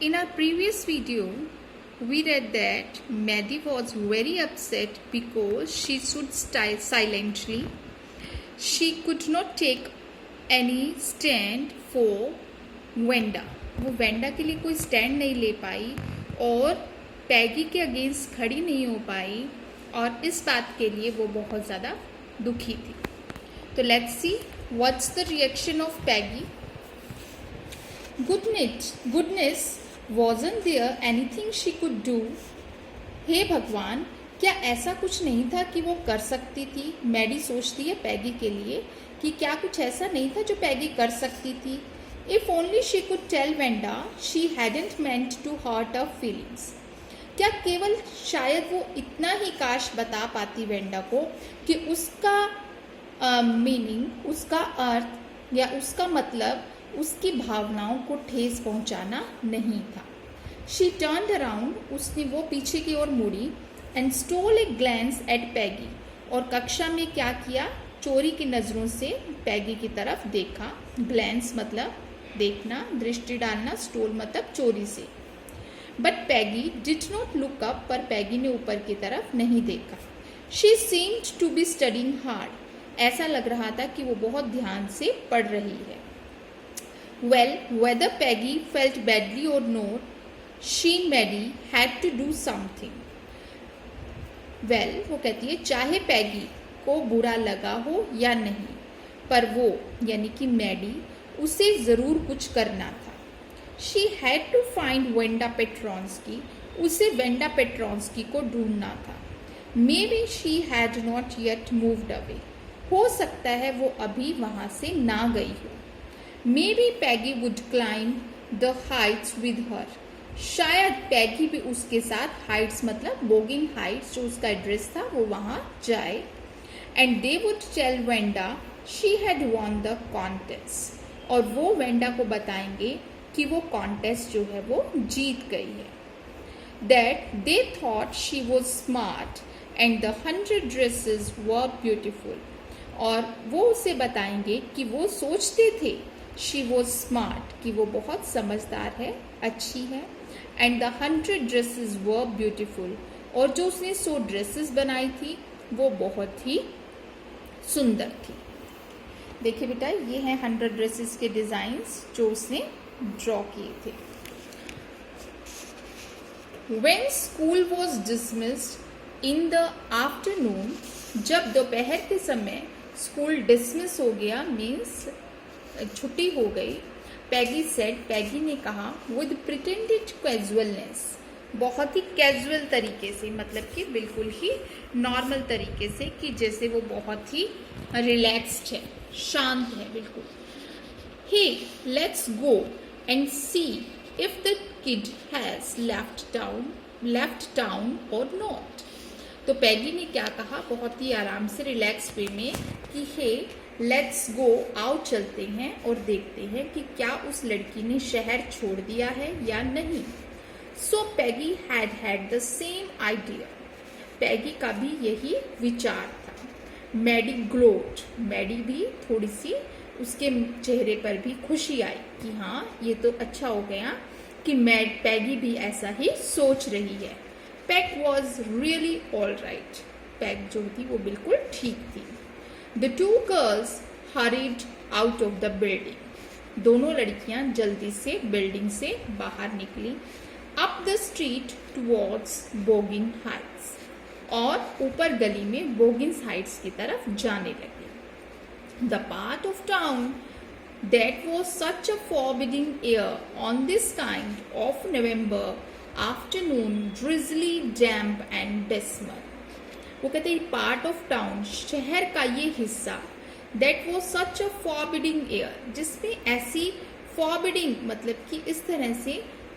In our previous video, we read that Maddie was very upset because she stood silently. She could not take any stand for Wanda. वो Wanda के लिए कोई stand नहीं ले पाई और पैगी के against खड़ी नहीं हो पाई और इस बात के लिए वो बहुत ज़्यादा दुखी थी. तो let's see what's the reaction of Peggy. Goodness wasn't there anything she could do? हे भगवान, क्या ऐसा कुछ नहीं था कि वो कर सकती थी? मैडी सोचती है पैगी के लिए कि क्या कुछ ऐसा नहीं था जो पैगी कर सकती थी. If only she could tell Wenda she hadn't meant to hurt her feelings. क्या केवल शायद वो इतना ही काश बता पाती वेंडा को कि उसका मीनिंग, उसका अर्थ या उसका मतलब उसकी भावनाओं को ठेस पहुंचाना नहीं था. शी टर्न्ड अराउंड, उसने वो पीछे की ओर मुड़ी. And stole a glance at Peggy, और कक्षा में क्या किया, चोरी की नज़रों से पैगी की तरफ देखा. ग्लैंस मतलब देखना, दृष्टि डालना, स्टोल मतलब चोरी से. But Peggy did not look up, पर पैगी ने ऊपर की तरफ नहीं देखा. She seemed to be studying hard, ऐसा लग रहा था कि वो बहुत ध्यान से पढ़ रही है. Well, whether Peggy felt badly or not, she Maddie had to do something. Well, वो कहती है चाहे पैगी को बुरा लगा हो या नहीं, पर वो यानी कि मैडी उसे ज़रूर कुछ करना था. She had to find Wenda Petronsky, उसे वेंडा पेट्रॉन्स्की को ढूंढना था. Maybe she had not yet moved away, हो सकता है वो अभी वहाँ से ना गई हो. Maybe Peggy would climb the heights with her. शायद पैगी भी उसके साथ हाइट्स मतलब बोगिंग हाइट्स जो उसका एड्रेस था वो वहाँ जाए. And they would tell Wenda she had won the contest. और वो वेंडा को बताएंगे कि वो कॉन्टेस्ट जो है वो जीत गई है. That they thought she was smart and the 100 dresses were beautiful. और वो उसे बताएंगे कि वो सोचते थे she was smart, कि वो बहुत समझदार है, अच्छी है. and the 100 dresses were beautiful, और जो उसने 100 ड्रेसेस बनाई थी वो बहुत ही सुंदर थी. देखिए बेटा, ये हैं 100 ड्रेसेस के डिज़ाइंस जो उसने ड्रॉ किए थे. When school was dismissed in the afternoon, जब दोपहर के समय स्कूल डिसमिस हो गया, मीन्स छुट्टी हो गई. पैगी सेड, पैगी ने कहा, विद प्रिटेंडेड कैजुअलनेस, बहुत ही कैजुअल तरीके से, मतलब कि बिल्कुल ही नॉर्मल तरीके से, कि जैसे वो बहुत ही रिलैक्स्ड है, शांत है बिल्कुल. Hey let's go and see if the kid has left town or not. तो पैगी ने क्या कहा, बहुत ही आराम से रिलैक्स वे में, कि हे लेट्स गो, आओ चलते हैं और देखते हैं कि क्या उस लड़की ने शहर छोड़ दिया है या नहीं. सो पैगी हैड द सेम आइडिया, पैगी का भी यही विचार था. मैडी ग्लोड, मैडी भी थोड़ी सी, उसके चेहरे पर भी खुशी आई कि हाँ ये तो अच्छा हो गया कि पैगी भी ऐसा ही सोच रही है. Peg was really all right, peg जो थी वो बिल्कुल ठीक थी. The two girls hurried out of the building. दोनों लड़कियां जल्दी से बिल्डिंग से बाहर निकली. Up the street towards Boggin Heights, और ऊपर गली में बोगिन्स हाइट्स की तरफ जाने लगी. The part of town that was such a forbidding air on this kind of November afternoon, drizzly, damp and dismal. वो कहते हैं पार्ट ऑफ टाउन, शहर का ये हिस्सा, that was such a forbidding air, जिसमें ऐसी फॉरबिडिंग मतलब कि इस तरह से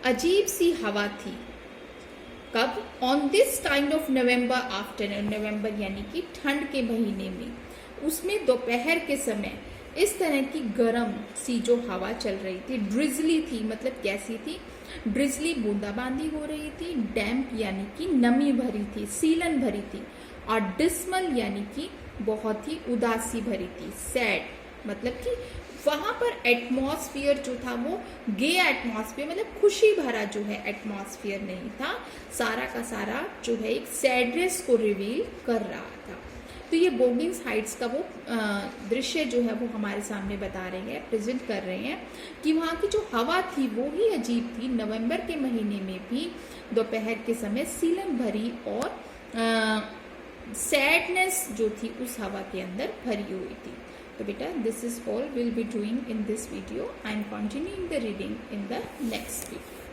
अजीब सी हवा थी. कब, on this kind of November afternoon, November यानी कि ठंड के महीने में, उसमें दोपहर के समय इस तरह की गर्म सी जो हवा चल रही थी. ड्रिजली थी, मतलब कैसी थी, ड्रिजली बूंदाबांदी हो रही थी. डैम्प यानी कि नमी भरी थी, सीलन भरी थी. और डिस्मल यानी कि बहुत ही उदासी भरी थी. सैड मतलब कि वहां पर एटमॉस्फेयर जो था वो गे एटमॉस्फेयर, मतलब खुशी भरा जो है एटमॉस्फेयर नहीं था, सारा का सारा जो है एक सैडनेस को रिवील कर रहा था। तो ये बोगिंस हाइट्स का वो दृश्य जो है वो हमारे सामने बता रहे हैं, प्रेजेंट कर रहे हैं कि वहाँ की जो हवा थी वो ही अजीब थी। नवंबर के महीने में भी दोपहर के समय सीलन भरी और सैडनेस जो थी उस हवा के अंदर भरी हुई थी। तो बेटा this is all will be doing in this video. I am continuing the reading in the next video.